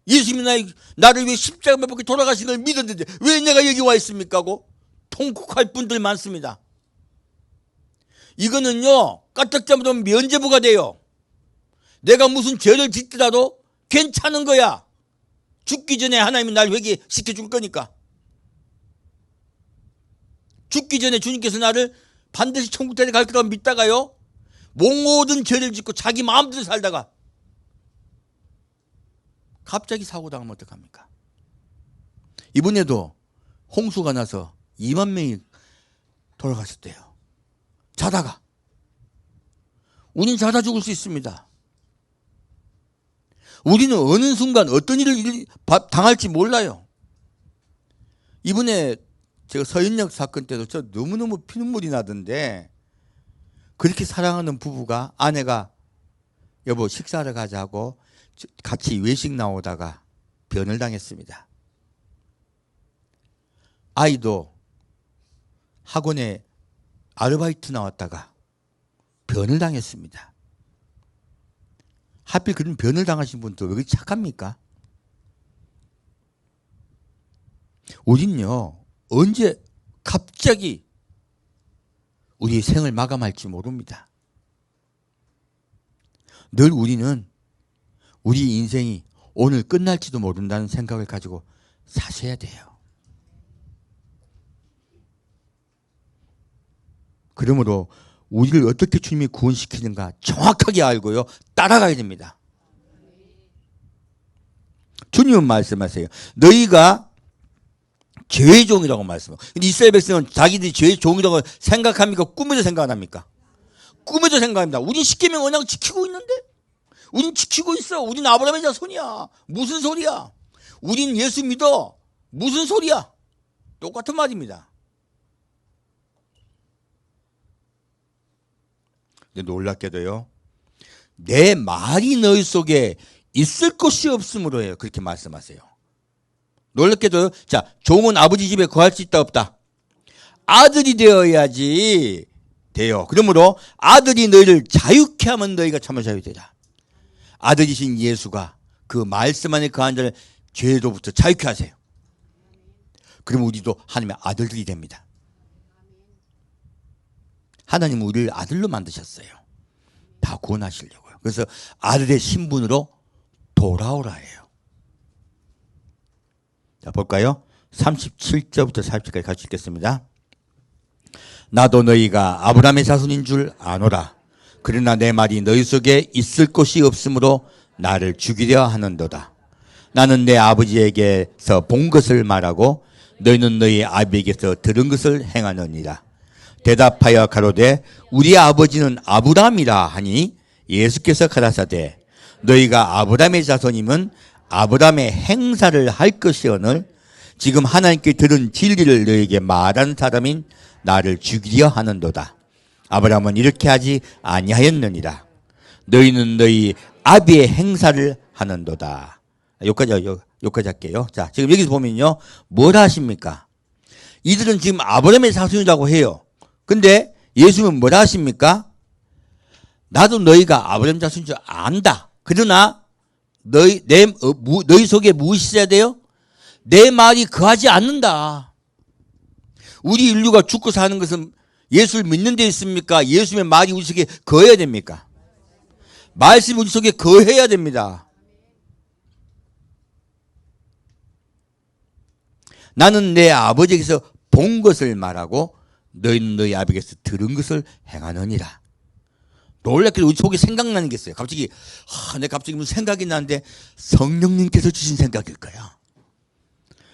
예수님이 나를 위해 십자가에 못 박혀 돌아가신 걸 믿었는데 왜 내가 여기 와 있습니까? 하고 통곡할 분들 많습니다. 이거는요, 까딱 잘못하면 면죄부가 돼요. 내가 무슨 죄를 짓더라도 괜찮은 거야. 죽기 전에 하나님이 날 회개시켜 줄 거니까. 죽기 전에 주님께서 나를 반드시 천국 데려갈 거라고 믿다가요, 모든 죄를 짓고 자기 마음대로 살다가 갑자기 사고 당하면 어떡합니까? 이번에도 홍수가 나서 2만 명이 돌아가셨대요. 자다가. 우린 자다 죽을 수 있습니다. 우리는 어느 순간 어떤 일을 당할지 몰라요. 이번에 제가 서현역 사건 때도 저 너무너무 피눈물이 나던데, 그렇게 사랑하는 부부가, 아내가 여보 식사하러 가자고 같이 외식 나오다가 변을 당했습니다. 아이도 학원에 아르바이트 나왔다가 변을 당했습니다. 하필 그런 변을 당하신 분도 왜 그렇게 착합니까? 우린요, 언제 갑자기 우리의 생을 마감할지 모릅니다. 늘 우리는 우리 인생이 오늘 끝날지도 모른다는 생각을 가지고 사셔야 돼요. 그러므로 우리를 어떻게 주님이 구원시키는가 정확하게 알고요, 따라가야 됩니다. 주님은 말씀하세요. 너희가 죄의 종이라고 말씀하고. 근데 이스라엘 백성은 자기들이 죄의 종이라고 생각합니까? 꿈에도 생각 안 합니까? 꿈에도 생각합니다. 우린 십계명 언약 지키고 있는데? 우린 지키고 있어. 우린 아브라함의 자손이야. 무슨 소리야? 우린 예수 믿어. 무슨 소리야? 똑같은 말입니다. 근데 놀랍게도요, 내 말이 너희 속에 있을 것이 없으므로 해요. 그렇게 말씀하세요. 놀랍게도요, 자, 종은 아버지 집에 거할 수 있다 없다? 아들이 되어야지 돼요. 그러므로 아들이 너희를 자유케 하면 너희가 참으로 자유되라. 아들이신 예수가 그 말씀 안에 거한 자를 죄로부터 자유케 하세요. 그러면 우리도 하나님의 아들들이 됩니다. 하나님은 우리를 아들로 만드셨어요. 다 구원하시려고요. 그래서 아들의 신분으로 돌아오라 해요. 자, 볼까요? 37절부터 40절까지 같이 읽겠습니다. 나도 너희가 아브라함의 자손인 줄 아노라. 그러나 내 말이 너희 속에 있을 곳이 없으므로 나를 죽이려 하는도다. 나는 내 아버지에게서 본 것을 말하고 너희는 너희 아비에게서 들은 것을 행하느니라. 대답하여 가로되 우리 아버지는 아브라함이라 하니 예수께서 가라사대 너희가 아브라함의 자손이면 아브라함의 행사를 할 것이오늘 지금 하나님께 들은 진리를 너희에게 말한 사람인 나를 죽이려 하는도다. 아브라함은 이렇게 하지 아니하였느니라. 너희는 너희 아비의 행사를 하는도다. 여기까지 할게요. 자, 지금 여기서 보면요, 뭘 하십니까? 이들은 지금 아브라함의 자손이라고 해요. 근데 예수님은 뭐라 하십니까? 나도 너희가 아브라함 자손인 줄 안다. 그러나 너희 속에 무엇이 있어야 돼요? 내 말이 거하지 않는다. 우리 인류가 죽고 사는 것은 예수를 믿는 데 있습니까? 예수님의 말이 우리 속에 거해야 됩니까? 말씀이 우리 속에 거해야 됩니다. 나는 내 아버지에게서 본 것을 말하고 너희는 너희 아버지에게서 들은 것을 행하느니라. 놀랍게도 우리 속에 생각나는 게 있어요. 갑자기 내가 갑자기 무슨 생각이 나는데 성령님께서 주신 생각일 거야.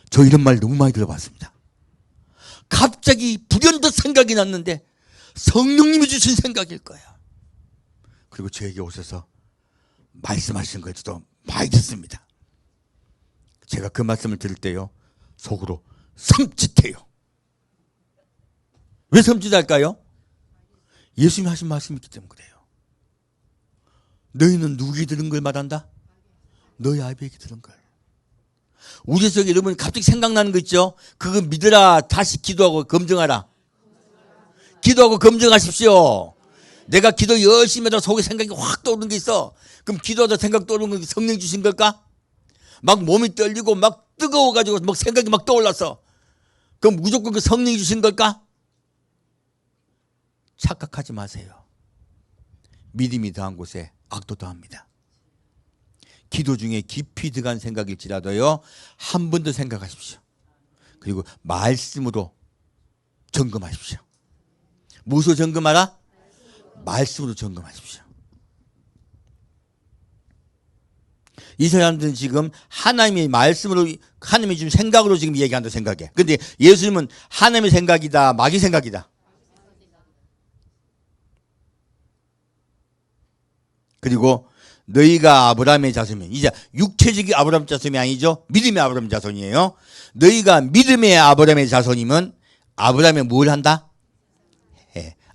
저 이런 말 너무 많이 들어봤습니다. 갑자기 불현듯 생각이 났는데 성령님이 주신 생각일 거야. 그리고 저에게 오셔서 말씀하시는 걸 저도 많이 듣습니다. 제가 그 말씀을 들을 때요, 속으로 섬찟해요. 왜 섬찟할까요? 예수님이 하신 말씀이 있기 때문에 그래요. 너희는 누구에게 들은 걸 말한다? 너희 아비에게 들은 걸. 우리 속에 여러분 갑자기 생각나는 거 있죠? 그거 믿으라. 다시 기도하고 검증하라. 기도하고 검증하십시오. 내가 기도 열심히 하다 속에 생각이 확 떠오르는 게 있어. 그럼 기도하다 생각 떠오르는 게 성령 주신 걸까? 막 몸이 떨리고 막 뜨거워가지고 막 생각이 막 떠올랐어. 그럼 무조건 그 성령이 주신 걸까? 착각하지 마세요. 믿음이 더한 곳에 악도 더합니다. 기도 중에 깊이 들어간 생각일지라도요, 한 번 더 생각하십시오. 그리고 말씀으로 점검하십시오. 무엇으로 점검하라? 말씀으로 점검하십시오. 이 사람들은 지금 하나님의 말씀으로, 하나님이 준 생각으로 지금 얘기한다 생각해. 근데 예수님은 하나님의 생각이다, 마귀 생각이다. 그리고 너희가 아브라함의 자손이면, 이제 육체적인 아브라함 자손이 아니죠. 믿음의 아브라함 자손이에요. 너희가 믿음의 아브라함의 자손이면 아브라함이 뭘 한다?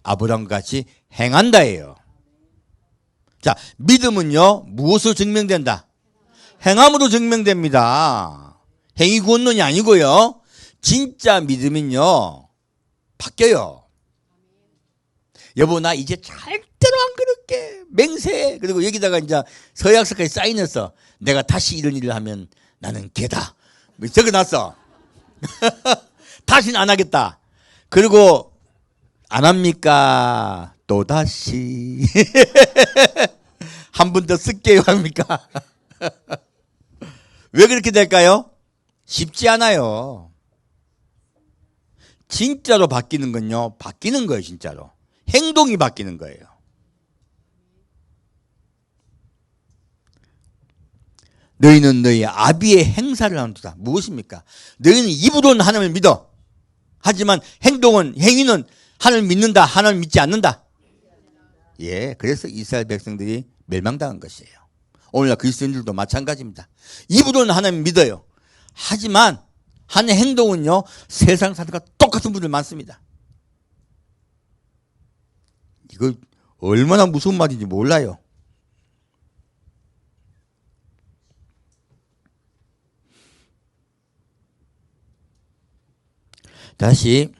아브라함과 같이 행한다예요. 자, 믿음은요, 무엇으로 증명된다? 행함으로 증명됩니다. 행위 구원론이 아니고요. 진짜 믿음은요, 바뀌어요. 여보, 나 이제 절대로 안 그럴게. 맹세. 그리고 여기다가 이제 서약서까지 사인했어. 내가 다시 이런 일을 하면 나는 개다. 적어놨어. 다시는 안 하겠다. 그리고 안 합니까? 또다시. 한 번 더 쓸게요. 합니까? 왜 그렇게 될까요? 쉽지 않아요. 진짜로 바뀌는 건요, 바뀌는 거예요. 진짜로. 행동이 바뀌는 거예요. 너희는 너희 아비의 행사를 하는도다. 무엇입니까? 너희는 입으로는 하나님을 믿어. 하지만 행동은, 행위는 하나님을 믿는다, 하나님을 믿지 않는다. 예, 그래서 이스라엘 백성들이 멸망당한 것이에요. 오늘날 그리스도인들도 마찬가지입니다. 입으로는 하나님을 믿어요. 하지만 하는 행동은요, 세상 사람과 똑같은 분들 많습니다. 이거 얼마나 무서운 말인지 몰라요. 다시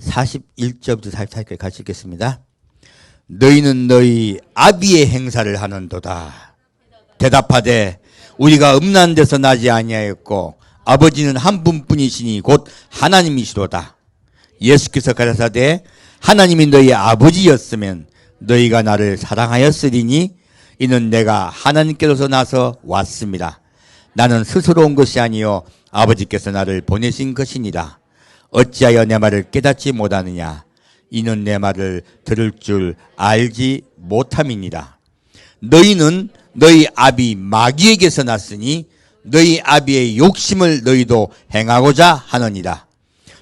41절부터 44절까지 같이 읽겠습니다. 너희는 너희 아비의 행사를 하는도다. 대답하되 우리가 음란 데서 나지 아니하였고 아버지는 한 분뿐이시니 곧 하나님이시로다. 예수께서 가라사대 하나님이 너희 아버지였으면 너희가 나를 사랑하였으리니 이는 내가 하나님께로서 나서 왔습니다. 나는 스스로 온 것이 아니요 아버지께서 나를 보내신 것이니라. 어찌하여 내 말을 깨닫지 못하느냐. 이는 내 말을 들을 줄 알지 못함이니라. 너희는 너희 아비 마귀에게서 났으니 너희 아비의 욕심을 너희도 행하고자 하느니라.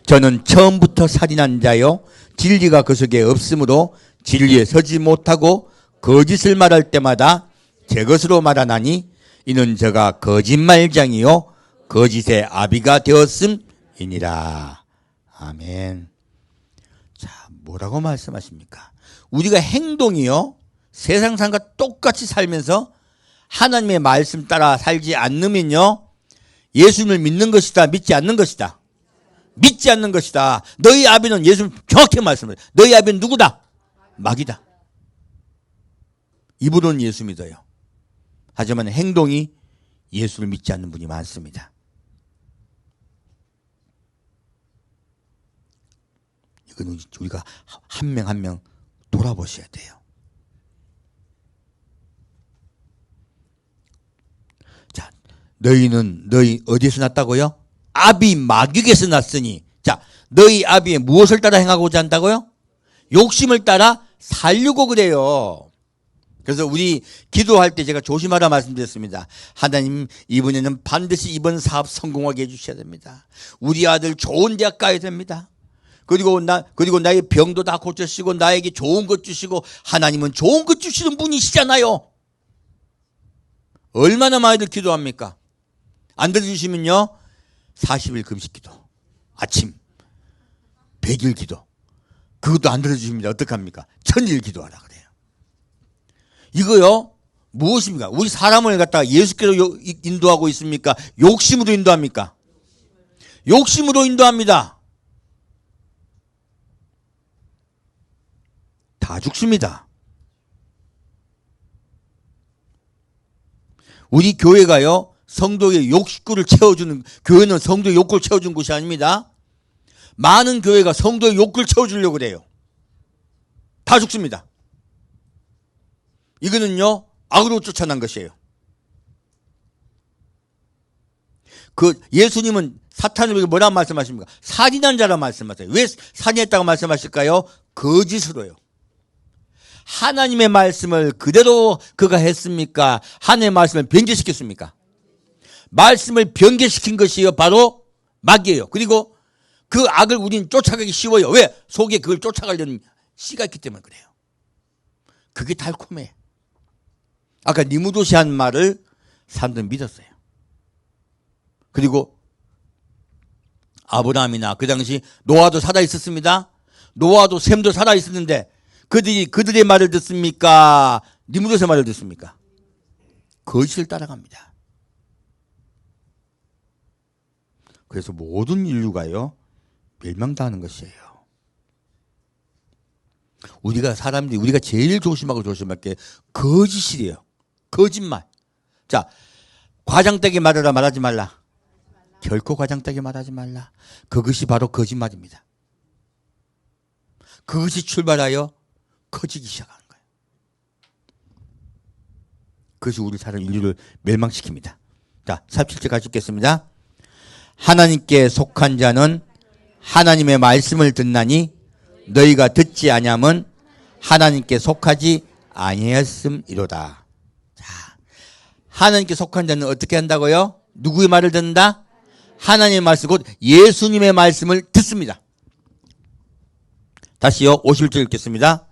저는 처음부터 살인한 자요 진리가 그 속에 없으므로 진리에 서지 못하고 거짓을 말할 때마다 제 것으로 말하나니 이는 저가 거짓말장이요 거짓의 아비가 되었음이니라. 아멘. 자, 뭐라고 말씀하십니까? 우리가 행동이요 세상 사람과 똑같이 살면서 하나님의 말씀 따라 살지 않으면요 예수님을 믿는 것이다, 믿지 않는 것이다. 믿지 않는 것이다. 너희 아비는 예수님 정확히 말씀해요. 너희 아비는 누구다? 마귀다. 입으로는 예수 믿어요. 하지만 행동이 예수를 믿지 않는 분이 많습니다. 이건 우리가 한 명 한 명 돌아보셔야 돼요. 자, 너희는 너희 어디에서 났다고요? 아비 마귀에게서 났으니. 자, 너희 아비의 무엇을 따라 행하고자 한다고요? 욕심을 따라 살려고 그래요. 그래서 우리 기도할 때 제가 조심하라 말씀드렸습니다. 하나님, 이번에는 반드시 이번 사업 성공하게 해주셔야 됩니다. 우리 아들 좋은 대학 가야 됩니다. 그리고 나의 병도 다 고쳐주시고 나에게 좋은 것 주시고 하나님은 좋은 것 주시는 분이시잖아요. 얼마나 많이들 기도합니까? 안 들어주시면요 40일 금식기도, 아침 100일 기도, 그것도 안 들어주십니다. 어떡합니까? 1000일 기도하라 그래요. 이거요 무엇입니까? 우리 사람을 갖다가 예수께로 인도하고 있습니까? 욕심으로 인도합니까? 욕심으로 인도합니다. 다 죽습니다. 우리 교회가요 성도의 욕구를 채워주는, 교회는 성도의 욕구를 채워주는 곳이 아닙니다. 많은 교회가 성도의 욕구를 채워주려고 그래요. 다 죽습니다. 이거는요 악으로 쫓아난 것이에요. 그 예수님은 사탄을 뭐라 말씀하십니까? 살인한 자라 말씀하세요. 왜 살인했다고 말씀하실까요? 거짓으로요. 하나님의 말씀을 그대로 그가 했습니까? 하나님의 말씀을 변개시켰습니까? 말씀을 변개시킨 것이요 바로 마귀예요. 그리고 그 악을 우리는 쫓아가기 쉬워요. 왜? 속에 그걸 쫓아가려는 씨가 있기 때문에 그래요. 그게 달콤해. 아까 니무도시 한 말을 사람들은 믿었어요. 그리고 아브라함이나 그 당시 노아도 살아 있었습니다. 노아도 셈도 살아 있었는데 그들의 말을 듣습니까? 니무도의 말을 듣습니까? 거짓을 따라갑니다. 그래서 모든 인류가요 멸망당하는 것이에요. 우리가 제일 조심하고 조심할 게 거짓이에요. 거짓말. 자, 과장되게 말하라 말하지 말라. 결코 과장되게 말하지 말라. 그것이 바로 거짓말입니다. 그것이 출발하여 커지기 시작하는 거예요. 그것이 우리 사람 인류를 멸망시킵니다. 자, 47절 같이 읽겠습니다. 하나님께 속한 자는 하나님의 말씀을 듣나니 너희가 듣지 아니함은 하나님께 속하지 아니하였음이로다. 자, 하나님께 속한 자는 어떻게 한다고요? 누구의 말을 듣는다? 하나님의 말씀, 곧 예수님의 말씀을 듣습니다. 다시요 51절 읽겠습니다.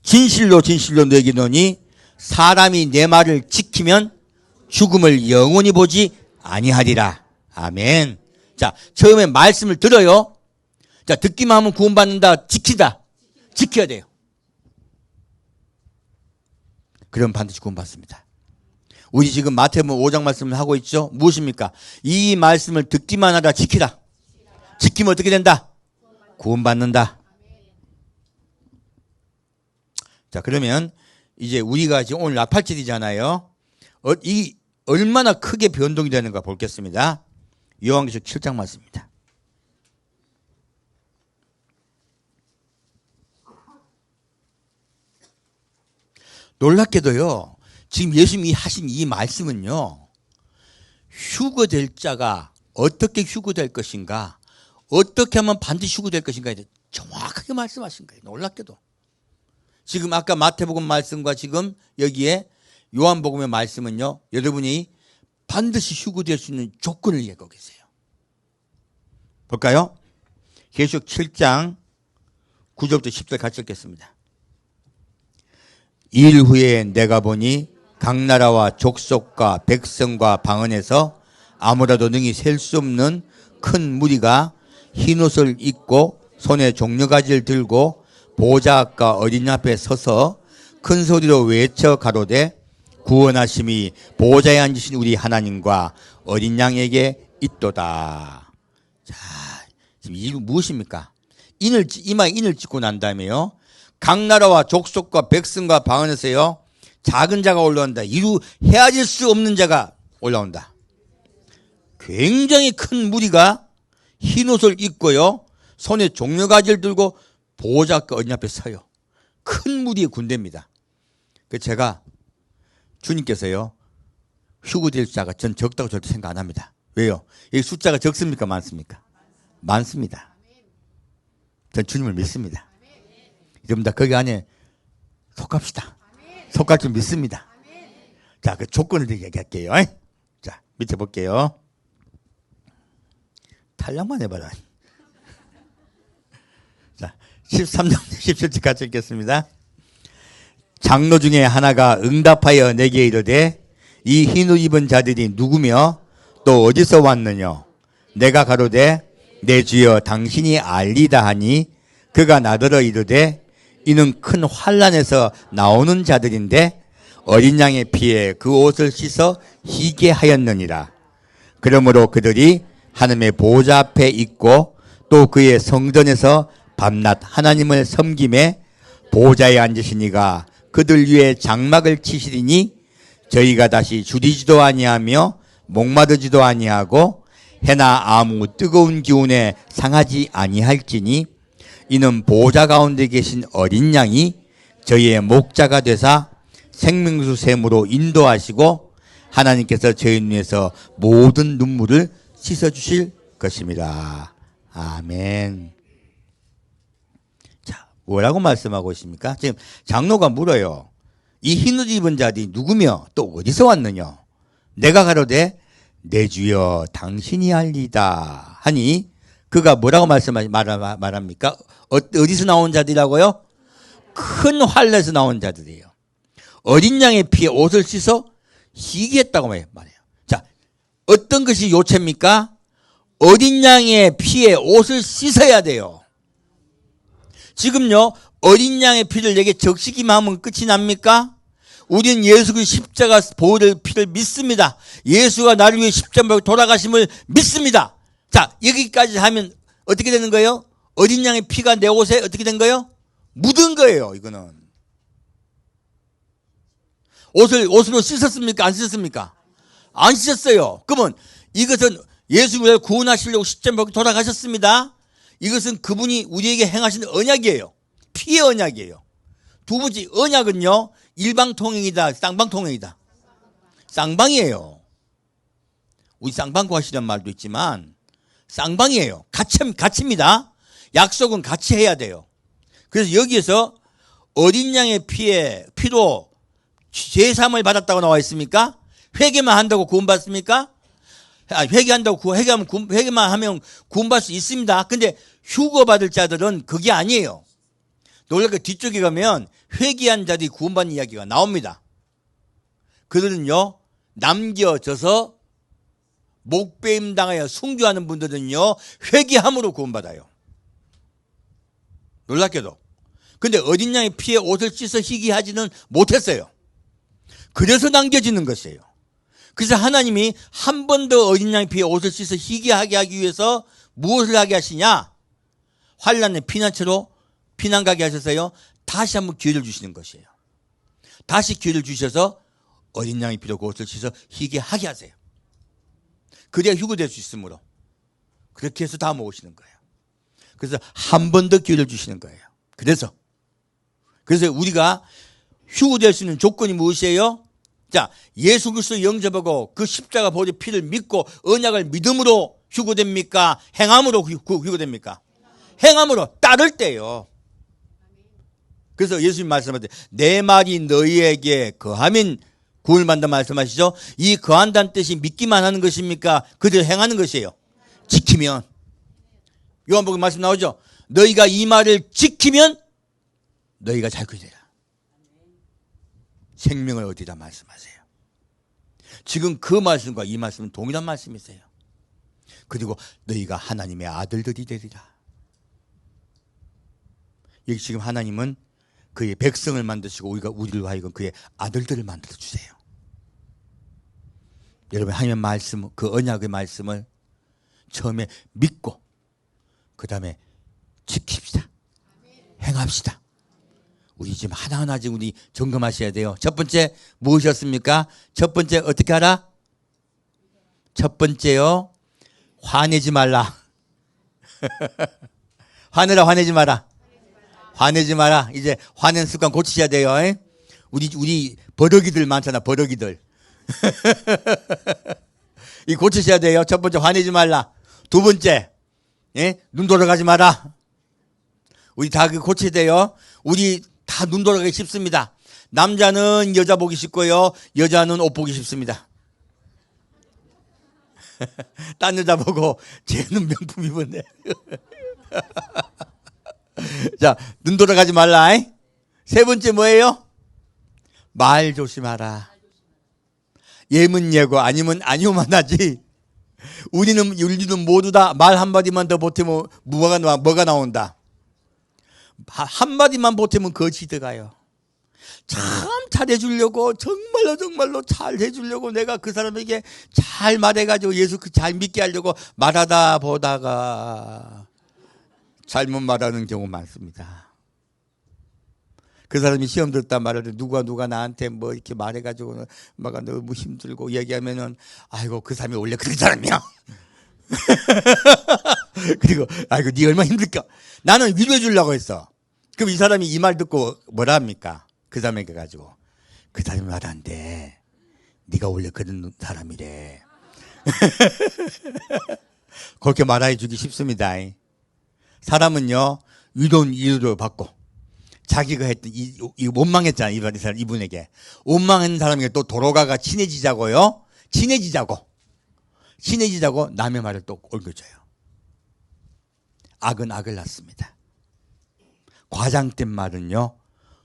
진실로 진실로 너에게 이르노니 사람이 내 말을 지키면 죽음을 영원히 보지 아니하리라. 아멘. 자, 처음에 말씀을 들어요. 자, 듣기만 하면 구원받는다. 지켜야 돼요. 그럼 반드시 구원받습니다. 우리 지금 마태복음 5장 말씀을 하고 있죠. 무엇입니까? 이 말씀을 듣기만 하라. 지키라. 지키면 어떻게 된다? 구원받는다. 자, 그러면 이제 우리가 지금 오늘 나팔절이잖아요. 이 얼마나 크게 변동이 되는가 보겠습니다. 요한계시록 7장 말씀입니다. 놀랍게도요. 지금 예수님이 하신 이 말씀은요. 휴거될 자가 어떻게 휴거될 것인가, 어떻게 하면 반드시 휴거될 것인가에 대해 정확하게 말씀하신 거예요. 놀랍게도. 지금 아까 마태복음 말씀과 지금 여기에 요한복음의 말씀은요. 여러분이 반드시 휴거될 수 있는 조건을 얘기하고 계세요. 볼까요? 계시록 7장 9절부터 10절 같이 읽겠습니다. 일 후에 내가 보니 각 나라와 족속과 백성과 방언에서 아무라도 능히 셀 수 없는 큰 무리가 흰옷을 입고 손에 종려가지를 들고 보좌 앞과 어린 양 앞에 서서 큰 소리로 외쳐 가로되 구원하심이 보좌에 앉으신 우리 하나님과 어린 양에게 있도다. 자, 지금 이게 무엇입니까? 이마에 인을 찍고 난 다음에요. 각 나라와 족속과 백성과 방언에서요. 작은 자가 올라온다. 이루 헤아릴 수 없는 자가 올라온다. 굉장히 큰 무리가 흰옷을 입고요. 손에 종려가지를 들고 보호자과 어린 앞에 서요. 큰 무리의 군대입니다. 그 제가 주님께서요. 휴거될 자가 전 적다고 절대 생각 안 합니다. 왜요? 이 숫자가 적습니까? 많습니까? 많습니다. 전 주님을 믿습니다. 여러분 다 거기 안에 속합시다. 속할 줄 믿습니다. 자, 그 조건을 얘기할게요. 자, 밑에 볼게요. 탈락만 해봐라. 자, 13장 17절 같이 읽겠습니다. 장로 중에 하나가 응답하여 내게 이르되 이 흰옷 입은 자들이 누구며 또 어디서 왔느냐? 내가 가로되 내 주여 당신이 알리다 하니 그가 나더러 이르되 이는 큰 환난에서 나오는 자들인데 어린 양의 피에 그 옷을 씻어 희게 하였느니라. 그러므로 그들이 하나님의 보좌 앞에 있고 또 그의 성전에서 밤낮 하나님을 섬김에 보좌에 앉으시니가 그들 위에 장막을 치시리니 저희가 다시 줄이지도 아니하며 목마르지도 아니하고 해나 아무 뜨거운 기운에 상하지 아니할지니 이는 보좌 가운데 계신 어린 양이 저희의 목자가 되사 생명수 샘으로 인도하시고 하나님께서 저희 눈에서 모든 눈물을 씻어주실 것입니다. 아멘. 자, 뭐라고 말씀하고 있습니까? 지금 장로가 물어요. 이 흰옷 입은 자들이 누구며 또 어디서 왔느냐? 내가 가로되 내 주여 당신이 알리다 하니 그가 뭐라고 말합니까? 어디서 나온 자들이라고요? 큰 환난에서 나온 자들이에요. 어린 양의 피에 옷을 씻어 희게 했다고 말해요. 자, 어떤 것이 요체입니까? 어린 양의 피에 옷을 씻어야 돼요. 지금요, 어린 양의 피를 내게 적시기만 하면 끝이 납니까? 우리는 예수 그 십자가 보혈의 피를 믿습니다. 예수가 나를 위해 십자가에 돌아가심을 믿습니다. 자, 여기까지 하면 어떻게 되는 거예요? 어린 양의 피가 내 옷에 어떻게 된 거예요? 묻은 거예요, 이거는. 옷으로 씻었습니까? 안 씻었습니까? 안 씻었어요. 그러면 이것은 예수를 구원하시려고 십자가에 돌아가셨습니다. 이것은 그분이 우리에게 행하신 언약이에요. 피의 언약이에요. 두 번째 언약은요, 일방통행이다, 쌍방통행이다. 쌍방이에요. 우리 쌍방구 하시는 말도 있지만 쌍방이에요. 같이입니다. 약속은 같이 해야 돼요. 그래서 여기에서 어린 양의 피로 죄사함을 받았다고 나와 있습니까? 회개만 한다고 구원받습니까? 회개만 하면 구원받을 수 있습니다. 근데 휴거받을 자들은 그게 아니에요. 놀랍게 뒤쪽에 가면 회개한 자들이 구원받는 이야기가 나옵니다. 그들은요, 남겨져서 목배임 당하여 순교하는 분들은요, 회개함으로 구원받아요. 놀랍게도. 근데 어린 양의 피에 옷을 씻어 희귀하지는 못했어요. 그래서 남겨지는 것이에요. 그래서 하나님이 한 번 더 어린 양의 피에 옷을 씻어 희귀하게 하기 위해서 무엇을 하게 하시냐? 환난의 피난처로 피난 가게 하셔서요, 다시 한번 기회를 주시는 것이에요. 다시 기회를 주셔서 어린 양의 피로 그 옷을 씻어 희귀하게 하세요. 그래야 휴거될 수 있으므로 그렇게 해서 다 모으시는 거예요. 그래서 한 번 더 기회를 주시는 거예요. 그래서 우리가 휴거될 수 있는 조건이 무엇이에요? 자, 예수 그리스도 영접하고 그 십자가 보혈의 피를 믿고 언약을 믿음으로 휴거됩니까? 행함으로 휴거됩니까? 행함으로 따를 때요. 그래서 예수님 말씀하실 때 내 말이 너희에게 거하면 구원을 받는다 말씀하시죠. 이 거한다는 뜻이 믿기만 하는 것입니까? 그대로 행하는 것이에요. 지키면. 요한복음 말씀 나오죠. 너희가 이 말을 지키면 너희가 잘 되리라. 생명을 얻으리라 말씀하세요. 지금 그 말씀과 이 말씀은 동일한 말씀이세요. 그리고 너희가 하나님의 아들들이 되리라. 여기 지금 하나님은 그의 백성을 만드시고 우리를 하여금 그의 아들들을 만들어 주세요. 여러분, 하나님의 말씀, 그 언약의 말씀을 처음에 믿고 그 다음에 지킵시다. 행합시다. 우리 지금 하나하나 지금 우리 점검하셔야 돼요. 첫 번째 무엇이었습니까? 첫 번째 어떻게 하라? 첫 번째요, 화내지 말라. 화내지 마라. 화내지 마라. 이제 화내는 습관 고치셔야 돼요. 우리 버럭이들 많잖아, 버럭이들. 이 고치셔야 돼요. 첫 번째 화내지 말라. 두 번째, 눈 돌아가지 마라. 우리 다 그 고쳐야 돼요. 우리 다 눈 돌아가기 쉽습니다. 남자는 여자 보기 쉽고요, 여자는 옷 보기 쉽습니다. 딴 여자 보고 쟤는 명품 입었네. 자, 눈 돌아가지 말라. 세 번째 뭐예요? 말 조심하라. 예면 예고 아니면 아니오만 하지. 우리는 모두 다 말 한마디만 더 보태면 뭐가 나온다. 한마디만 보태면 거짓이 들어가요. 참 잘해주려고 정말로 잘해주려고 내가 그 사람에게 잘 말해가지고 예수 잘 믿게 하려고 말하다 보다가 잘못 말하는 경우 많습니다. 그 사람이 시험 들었다 말할 때 누가 나한테 뭐 이렇게 말해가지고 막 너무 힘들고 얘기하면은 아이고 그 사람이 원래 그런 사람이야. 그리고 아이고 네 얼마나 힘들까. 나는 위로해 주려고 했어. 그럼 이 사람이 이 말 듣고 뭐라 합니까? 그 사람에게 가지고 그 사람이 말한대. 네가 원래 그런 사람이래. 그렇게 말해 주기 쉽습니다. 사람은요 위로를 받고 자기가 했던 원망했잖아. 이분에게 원망한 사람에게 또 돌아가가 친해지자고 남의 말을 또 옮겨줘요. 악은 악을 낳습니다. 과장된 말은요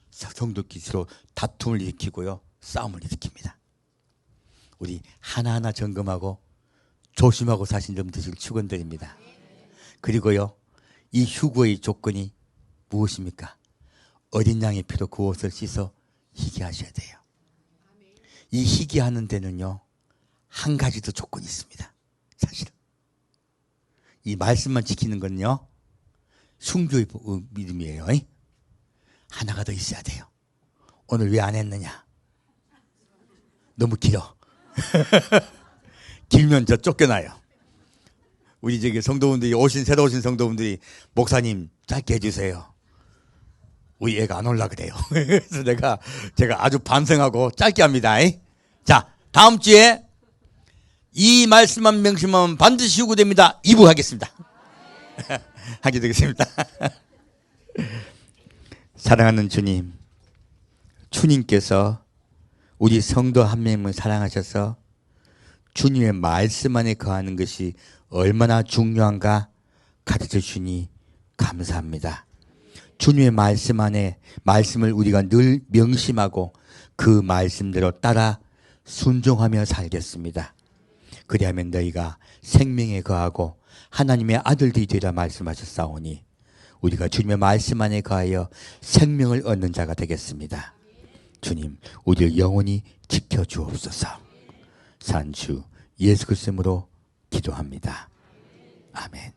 성도끼리 서로 다툼을 일으키고요 싸움을 일으킵니다. 우리 하나하나 점검하고 조심하고 사신 점 되시길 축원드립니다. 그리고요 이 휴거의 조건이 무엇입니까? 어린 양의 피로 그 옷을 씻어 희귀하셔야 돼요. 이 희귀하는 데는요 한 가지 더 조건이 있습니다. 사실은 이 말씀만 지키는 건요 순교의 믿음이에요. 하나가 더 있어야 돼요. 오늘 왜 안 했느냐? 너무 길어. 길면 저 쫓겨나요. 우리 저기 성도분들이 새로 오신 성도분들이 목사님 짧게 해주세요. 우리 애가 안 올라 그래요. 그래서 제가 아주 반성하고 짧게 합니다. 자, 다음 주에 이 말씀만 명심하면 반드시 휴거됩니다. 2부 하겠습니다. 하게 되겠습니다. 사랑하는 주님, 주님께서 우리 성도 한 명을 사랑하셔서 주님의 말씀 안에 거하는 것이 얼마나 중요한가 가르쳐 주시니 감사합니다. 주님의 말씀 안에 말씀을 우리가 늘 명심하고 그 말씀대로 따라 순종하며 살겠습니다. 그리하면 너희가 생명에 거하고 하나님의 아들들이 되리라 말씀하셨사오니 우리가 주님의 말씀 안에 거하여 생명을 얻는 자가 되겠습니다. 주님, 우리를 영원히 지켜주옵소서. 산주 예수 그리스도로 기도합니다. 아멘.